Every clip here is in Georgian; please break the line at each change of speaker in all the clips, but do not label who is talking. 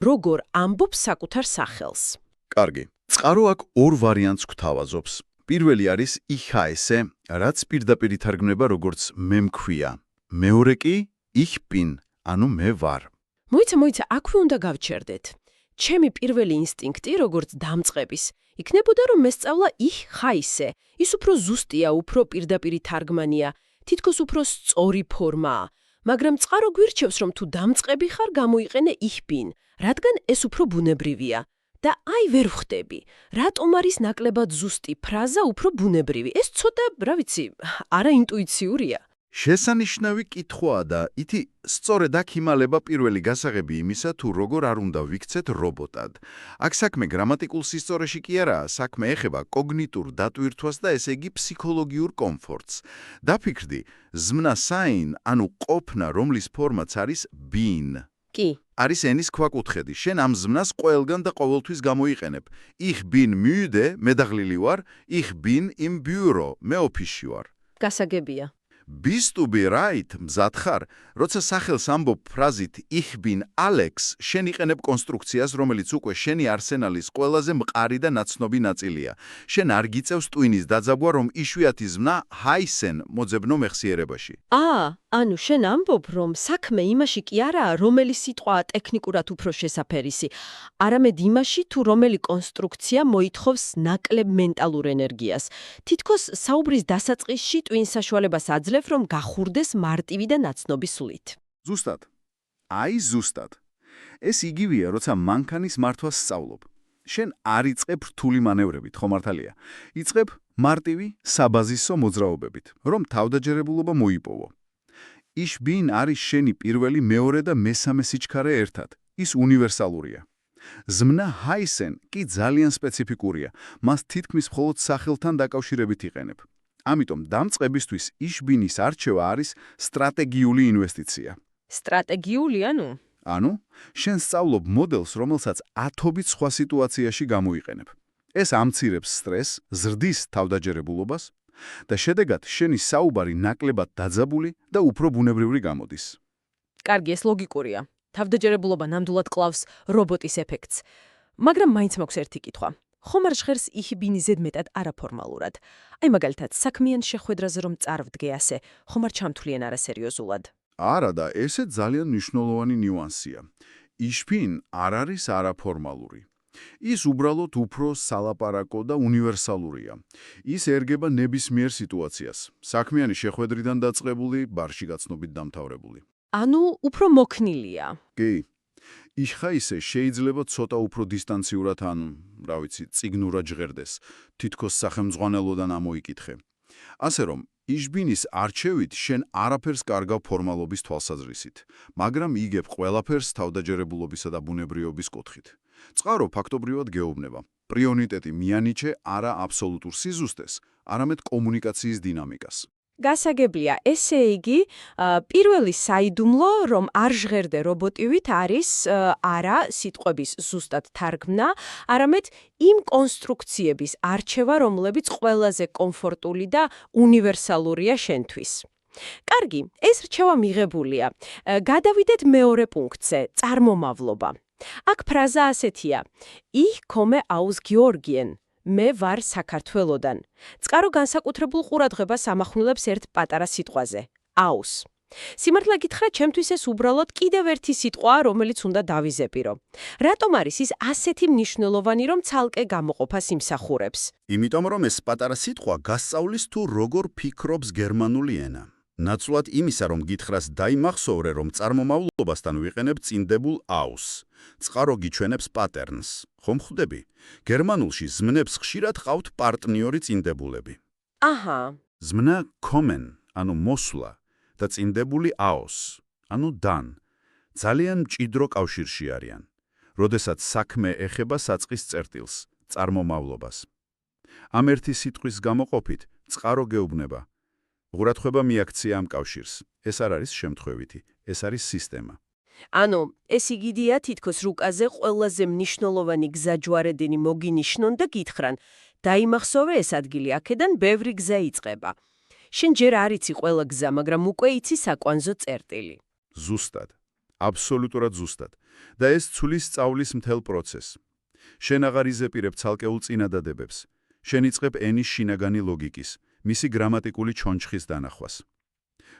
როგორ ამბობს საკუთარ სახელს.
კარგი. წყარო აქ ორ ვარიანტს გვთავაზობს. პირველი არის ich-heiße, რაც პირდაპირ ითარგმნება როგორც მე მქვია. მეორე კი ich bin, ანუ მე ვარ.
მოიცა, აქვე უნდა გავჩერდეთ. ჩემი პირველი ინსტინქტი, როგორც დამწყების, იქნებოდა რომ მესწავლა ich-heiße. ის უფრო ზუსტია, უფრო პირდაპირი თარგმანია, თითქოს უფრო სწორი ფორმაა. მაგრამ წყარო გვირჩევს, რომ თუ დამწყები ხარ, გამოიყენე ich bin, რადგან ეს უფრო ბუნებრივია. და აი ვერ ვხვდები, რატომ არის ნაკლებად ზუსტი ფრაზა უფრო ბუნებრივი? ეს ცოტა, რა ვიცი, არაინტუიციურია.
შესანიშნავი კითხვაა და ითი სწორედ აქ იმალება პირველი გასაღები იმისა, თუ როგორ არ უნდა ვიქცეთ რობოტად. აქ საქმე გრამატიკულ სისწორეში კი არაა, საქმე ეხება კოგნიტურ დატვირთვას და ესე იგი ფსიქოლოგიურ კომფორტს. დაფიქრდი, ზმნა sein, ანუ ყოფნა, რომლის ფორმაც არის bin.
კი.
არის ენის ქვაკუთხედი. შენ ამ ზმნას ყველგან და ყოველთვის გამოიყენებ. Ich bin müde, მე დაღლილი ვარ, ich bin im Büro, მე ოფისში ვარ.
გასაგებია.
Bist du bereit, მზად ხარ? როცა სახელს ამბობ ფრაზით ich bin Alex, შენ იყენებ კონსტრუქციას, რომელიც უკვე შენი არსენალის ყველაზე მყარი და ნაცნობი ნაწილია. შენ არ გიწევს ტვინის დაძაბვა, რომ იშვიათი ზმნა heißen მოძებნო მეხსიერებაში.
ანუ შენ ამბობ, რომ საქმე იმაში კი არაა, რომელი სიტყვაა ტექნიკურად უფრო შესაფერისი, არამედ იმაში, თუ რომელი კონსტრუქცია მოითხოვს ნაკლებ მენტალურ ენერგიას. თითქოს საუბრის დასაწყისში ტვინს საშუალებას აძლევ, რომ გახურდეს მარტივი და ნაცნობი სულით.
ზუსტად. აი ზუსტად. ეს იგივეა, როცა მანქანის მართვას სწავლობ. შენ არ იწყებ რთული მანევრებით, ხო მართალია? იწყებ მარტივი, საბაზისო მოძრაობებით, რომ თავდაჯერებულობა მოიპოვო. Ich bin არის შენი პირველი, მეორე და მესამე სიჩქარე ერთად. ის უნივერსალურია. ზმნა heißen კი ძალიან სპეციფიკურია. მას თითქმის მხოლოდ სახელთან დაკავშირებით იყენებ. ამიტომ დამწყებისთვის ich bin-ის არჩევა არის სტრატეგიული ინვესტიცია.
სტრატეგიული,
ანუ, შენ სწავლობ მოდელს, რომელსაც ათობით სხვა სიტუაციაში გამოიყენებ. ეს ამცირებს სტრესს, ზრდის თავდაჯერებულობას და შედეგად შენი საუბარი ნაკლებად დაძაბული და უფრო ბუნებრივი გამოდის.
კარგი, ეს ლოგიკურია. თავდაჯერებულობა ნამდვილად კლავს რობოტის ეფექტს. მაგრამ მაინც მაქვს ერთი კითხვა. ხომ არ ჟღერს ich bin-ი ზედმეტად არაფორმალურად? აი მაგალითად, საქმიან შეხვედრაზე რომ წარვდგე ასე, ხომ არ ჩამთვლიან არასერიოზულად?
არა და ესე ძალიან მნიშვნელოვანი ნიუანსია. Ich bin არ არის არაფორმალური. ის უბრალოდ უფრო სალაპარაკო და უნივერსალურია. ის ერგება ნებისმიერ სიტუაციას. საქმიანი შეხვედრიდან დაწყებული, ბარში გაცნობით დამთავრებული.
ანუ უფრო მოქნილია.
კი. Ich-heiße შეიძლება ცოტა უფრო დისტანციურად ან, რა ვიცი, წიგნურად ჟღერდეს, თითქოს სახელმძღვანელოდან ამოიკითხე. ასე რომ, ich bin-ის არჩევით შენ არაფერს კარგავ ფორმალობის თვალსაზრისით, მაგრამ იგებ ყველაფერს თავდაჯერებულობისა და ბუნებრიობის კუთხით. წყარო ფაქტობრივად გეუბნება. პრიორიტეტი მიანიჭე არა აბსოლუტურ სიზუსტეს, არამედ კომუნიკაციის დინამიკას.
გასაგებია, ესე იგი, პირველი საიდუმლო, რომ არ ჟღერდე რობოტივით არის არა სიტყვების ზუსტად თარგმნა, არამედ იმ კონსტრუქციების არჩევა, რომლებიც ყველაზე კომფორტული და უნივერსალურია შენთვის. კარგი, ეს რჩევა მიღებულია. გადავიდეთ მეორე პუნქტზე, წარმომავლობა. აქ ფრაზა ასეთია: Ich komme aus Georgien. მე ვარ საქართველოდან. წყარო განსაკუთრებულ ყურადღებას ამახვილებს ერთ პატარა სიტყვაზე, aus. სიმართლე გითხრა, ჩემთვის ეს უბრალოდ კიდევ ერთი სიტყვაა, რომელიც უნდა დავიზეპირო. რატომ არის ის ასეთი მნიშვნელოვანი, რომ ცალკე გამოყოფას იმსახურებს?
იმიტომ რომ ეს პატარა სიტყვა გასწავლის თუ როგორ ფიქრობს გერმანული ენა. ნაცვლად იმისა, რომ გითხრას დაიმახსოვრე, რომ წარმომავლობასთან ვიყენებ წინდებულ aus. წყარო გიჩვენებს პატერნს. ხომ ხვდები? გერმანულში ზმნებს ხშირად ყავთ პარტნიორი წინდებულები.
აჰა.
ზმნა kommen, ანუ მოსვლა და წინდებული aus, ანუ dann. ძალიან მჭიდრო კავშირში არიან. როდესაც საქმე ეხება საწყის წერტილს, წარმომავლობას. ამ ერთი სიტყვის გამოყოფით წყარო გეუბნება. ღურადღება მიაქცია ამ კავშირს. ეს არ არის შემთხვევითი, ეს არის სისტემა.
ანუ, ეს იგიდია თითქოს რუკაზე ყველაზე მნიშვნელოვანი გზაჯვარედინი მოგინიშნონ და გითხრან, დაიმახსოვრე ეს ადგილი, აქედან ბევრი გზა იწყება. შენ ჯერ არ იცი ყველა გზა, მაგრამ უკვე იცი საკვანზო წერტილი.
ზუსტად. აბსოლუტურად ზუსტად. და ეს ცulis სწავლის მთელ პროცესს. შენ აღარ იზეპირებ ცალკეულ წინადადებებს. შენ იწყებ ენის შინაგანი ლოგიკის, მისი გრამატიკული ჩონჩხის დანახვას.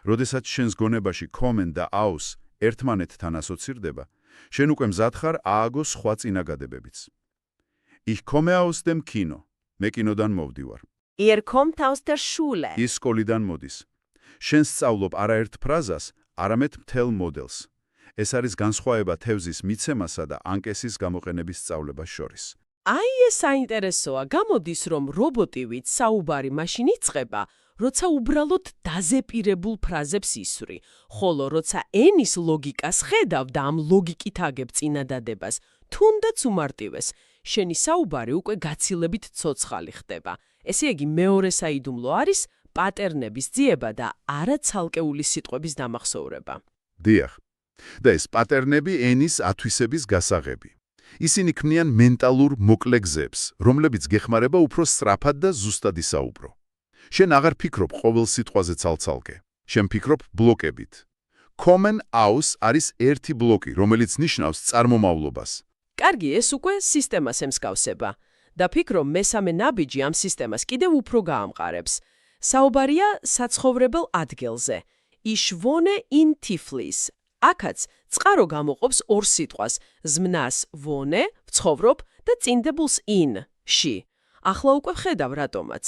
როდესაც შენს გონებაში common და aus ერთმანეთთან ასოცირდება, შენ უკვე მზად ხარ ააგოს სხვა წინაგადებებიც. Ich komme aus dem Kino. მე კინოდან მოვდივარ.
Er kommt aus der Schule.
ის სკოლიდან მოდის. შენ სწავლობ არაერთ ფრაზას, არამედ მთელ მოდელს. ეს არის განსხვავება თევზის მიცემასა და ანკესის გამოყენების სწავლებას შორის.
აი ეს საინტერესოა. გამოდის, რომ რობოტივით საუბარი მაშინ იწყება, როცა უბრალოდ დაზეპირებულ ფრაზებს ისვრი, ხოლო როცა ენის ლოგიკას ხედავ და ამ ლოგიკით აგებ წინადადებას, თუნდაც უმარტივეს, შენი საუბარი უკვე გაცილებით ცოცხალი ხდება. ესე იგი, მეორე საიდუმლო არის პატერნების ძიება და არა ცალკეული სიტყვების დამახსოვრება.
დიახ. და ეს პატერნები ენის ათვისების გასაღები. ისინი ქმნიან მენტალურ მოკლე გზებს, რომლებიც გეხმარება უფრო სწრაფად და ზუსტად ისაუბრო. შენ აღარ ფიქრობ ყოველ სიტყვაზე ცალ-ცალკე. შენ ფიქრობ ბლოკებით. Common aus არის ერთი ბლოკი, რომელიც ნიშნავს წარმომავლობას.
კარგი, ეს უკვე სისტემას ემსგავსება. და ფიქრობ, მესამე ნაბიჯი ამ სისტემას კიდევ უფრო გაამყარებს. საუბარია საცხოვრებელ ადგილზე. Ich wohne in Tiflis. აქაც წყარო გამოყოფს ორ სიტყვას, ზმნას wohne, ვცხოვრობ და წინდებულს in, ში. ახლა უკვე ვხედავ რატომაც.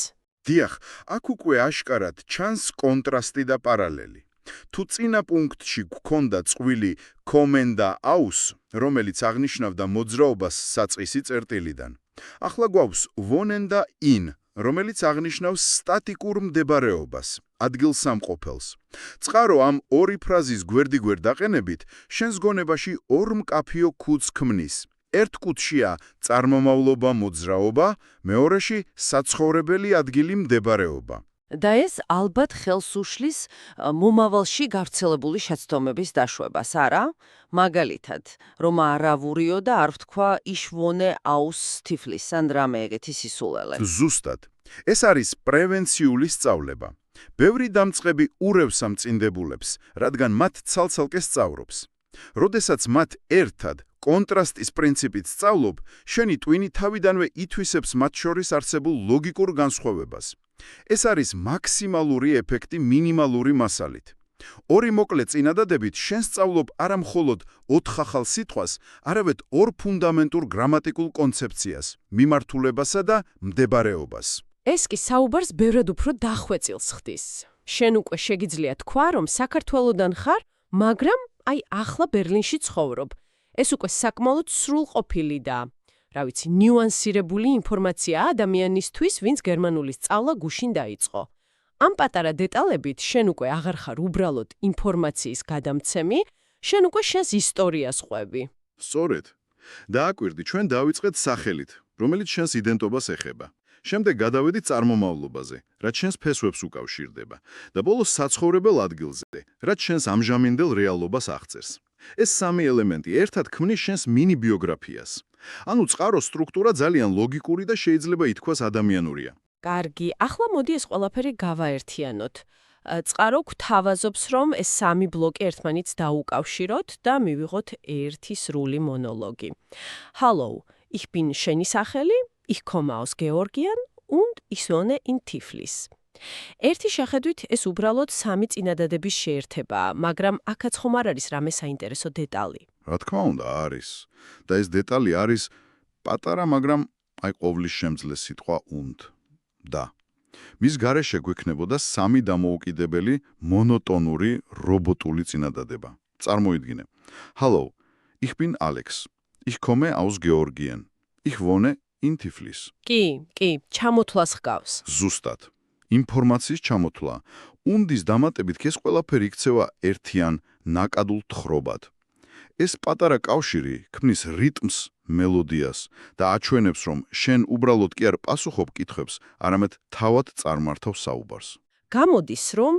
დიახ, აქ უკვე აშკარად ჩანს კონტრასტი და პარალელი. თუ წინა პუნქტში გქონდა წყვილი common და aus, რომელიც აღნიშნავდა მოძრაობას საწყისი წერტილიდან, ახლა გვაქვს wohnen და in, რომელიც აღნიშნავს სტატიკურ მდებარეობას, ადგილსამყოფელს. წყარო ამ ორი ფრაზის გვერდიგვერდ დაყენებით, შენს გონებაში ორ მკაფიო ქუდს ქმნის. ერთ კუთხეა წარმომავლობა, მოძრაობა, მეორეში საცხოვრებელი ადგილი, მდებარეობა.
და ეს ალბათ ხელს უშლის მომავალში გავრცელებული შეცდომების დაშვებას, არა? მაგალითად, რომ არავურიო და არ ვთქვა ich wohne aus Tiflis, ან რამე ეგეთი სისულელე.
ზუსტად. ეს არის პრევენციული სწავლება. ბევრი დამწყები ურევს ამ წინდებულებს, რადგან მათ ცალ-ცალკე სწავლობს. როდესაც მათ ერთად კონტრასტის პრინციპით სწავლობ, შენი ტვინი თავიდანვე ითვისებს მათ შორის არსებულ ლოგიკურ განსხვავებას. ეს არის მაქსიმალური ეფექტი მინიმალური მასალით. ორი მოკლე წინადადებით შენ სწავლობ არა მხოლოდ 4 ახალ სიტყვას, არამედ ორ ფუნდამენტურ გრამატიკულ კონცეფციას, მიმართულებასა და მდებარეობას.
ეს კი საუბარს ბევრად უფრო დახვეწილს ხდის. შენ უკვე შეგიძლია თქვა, რომ საქართველოდან ხარ, მაგრამ აი ახლა ბერლინში ცხოვრობ. ეს უკვე საკმაოდ სრულყოფილი და რა ვიცი, ნიუანსირებული ინფორმაციაა ადამიანისთვის, ვინც გერმანულის სწავლა გუშინ დაიწყო. ამ პატარა დეტალებით შენ უკვე აღარ ხარ უბრალოდ ინფორმაციის გადამცემი, შენ უკვე შენს ისტორიას ყვები.
სწორედ. დააკვირდი, ჩვენ დავიწყეთ სახელით, რომელიც შენს იდენტობას ეხება. შემდეგ გადავედით წარმომავლობაზე, რაც შენს ფესვებს უკავშირდება და ბოლოს საცხოვრებელ ადგილზე, რაც შენს ამჟამინდელ რეალობას აღწერს. ეს სამი ელემენტი ერთად ქმნის შენს მინი-ბიოგრაფიას. ანუ წყაროს სტრუქტურა ძალიან ლოგიკური და შეიძლება ითქვას ადამიანურია.
კარგი, ახლა მოდი ეს ყველაფერი გავაერთიანოთ. წყარო გვთავაზობს, რომ ეს სამი ბლოკი ერთმანეთს დაუკავშიროთ და მივიღოთ ერთი სრული მონოლოგი. Hallo, ich bin შენი სახელი, ich komme aus Georgien und ich wohne in Tiflis. ერთი შეხედვით ეს უბრალოდ სამი წინადადების შეერთებაა, მაგრამ აქაც ხომ არ არის რამე საინტერესო დეტალი.
რა თქმა უნდა, არის. და ეს დეტალი არის პატარა, მაგრამ აი ყოვლის შემძლე სიტყვა und. და მის გარეშე გვექნებოდა სამი დამოუკიდებელი მონოტონური რობოტული წინადადება. წარმოიდგინე. Hallo, ich bin Alex. Ich komme aus Georgien. Ich wohne in Tiflis.
კი, ჩამოთვლას ჰგავს.
ზუსტად. ინფორმაციის ჩამოთვლა. unდის დამატებით ეს ყველაფერი იქცევა ერთიან ნაკადულ თხრობად. ეს პატარა კავშირი ქმნის რიტმს, მელოდიას და აჩვენებს, რომ შენ უბრალოდ კი არ პასუხობ კითხვებს, არამედ თავად წარმართავს საუბარს.
გამოდის, რომ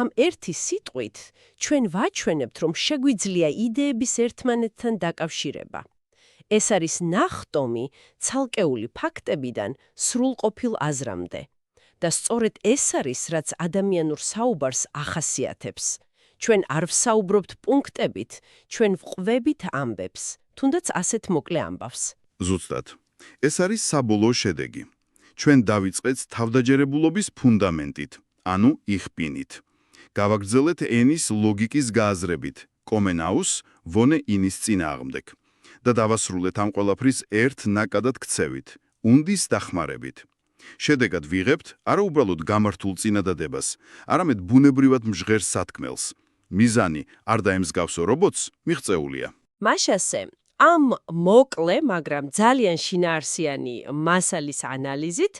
ამ ერთი სიტყვით ჩვენ ვაჩვენებთ, რომ შეგვიძლია იდეების ერთმანეთთან დაკავშირება. ეს არის ნახტომი ცალკეული ფაქტებიდან სრულყოფილ აზრამდე. და სწორედ ეს არის, რაც ადამიანურ საუბარს ახასიათებს. ჩვენ არ ვსაუბრობთ პუნქტებით, ჩვენ ვყვებით ამბებს, თუნდაც ასეთ მოკლე ამბავს.
ზუსტად. ეს არის საბოლოო შედეგი. ჩვენ დავიწყეთ თავდაჯერებულობის ფუნდამენტით, ანუ იხპინით. გავაგრძელეთ ენის ლოგიკის გააზრებით, კომენაუს, ვონე ინის წინააღმდეგ. და დავასრულეთ ამ ყველაფრის ერთ ნაკადად ქცევით, უნდის დახმარებით. შედეგად ვიღებთ არა უბრალოდ გამართულ წინადადებას, არამედ ბუნებრივად მჟღერ სათქმელს. მიზანი არ დაემსგავსო რობოტს მიღწეულია.
მაშასე, ამ მოკლე, მაგრამ ძალიან შინაარსიანი მასალის ანალიზით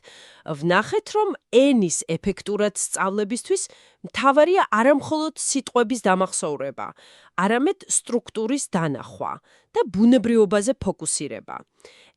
ვნახეთ, რომ ენის ეფექტურად სწავლებისთვის მთავარია არა მხოლოდ სიტყვების დამახსოვრება, არამედ სტრუქტურის დანახვა და ბუნებრიობაზე ფოკუსირება.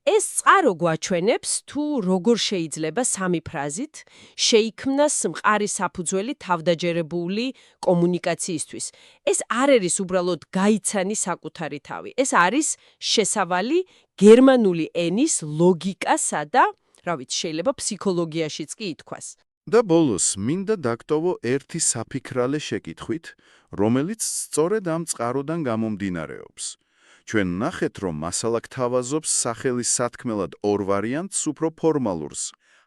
ეს წყარო გვაჩვენებს, თუ როგორ შეიძლება სამი ფრაზით შეიქმნას მყარი საფუძველი თავდაჯერებული კომუნიკაციისთვის. ეს არ არის უბრალოდ გაიცანი საკუთარი თავი. ეს არის შესავალი გერმანული ენის ლოგიკასა და, შეიძლება ფსიქოლოგიაშიც კი ითქვას.
და ბოლოს მინდა დაგტოვო ერთი საფიქრალე შეკითხვით, რომელიც სწორედ ამ წყაროდან გამომდინარეობს. ჩვენ ვნახეთ, რომ მასალა გთავაზობს სახელის სათქმელად ორ ვარიანტს, უფრო ფორმალურს,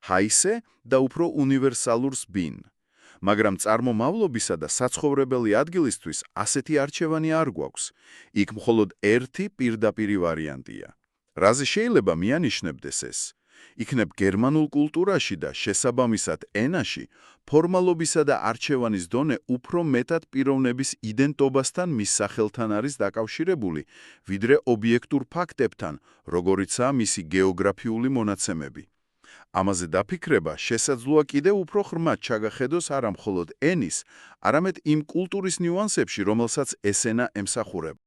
ჰაისე და უფრო უნივერსალურს ბინ. მაგრამ წარმომავლობისა და საცხოვრებელი ადგილისთვის ასეთი არჩევანი არ გვაქვს. იქ მხოლოდ ერთი პირდაპირი ვარიანტია. რაზე შეიძლება მიანიშნებდეს ეს? იქნებ გერმანულ კულტურაში და შესაბამისად ენაში ფორმალობისა და არჩევანის დონე უფრო მეტად პიროვნების იდენტობასთან მის სახელთან არის დაკავშირებული, ვიდრე ობიექტურ ფაქტებთან, როგორიცაა მისი გეოგრაფიული მონაცემები. ამაზე დაფიქრება შესაძლოა კიდევ უფრო ღრმად ჩაგახედოს არა მხოლოდ ენის, არამედ იმ კულტურის ნიუანსებში, რომელსაც ეს ენა ემსახურება.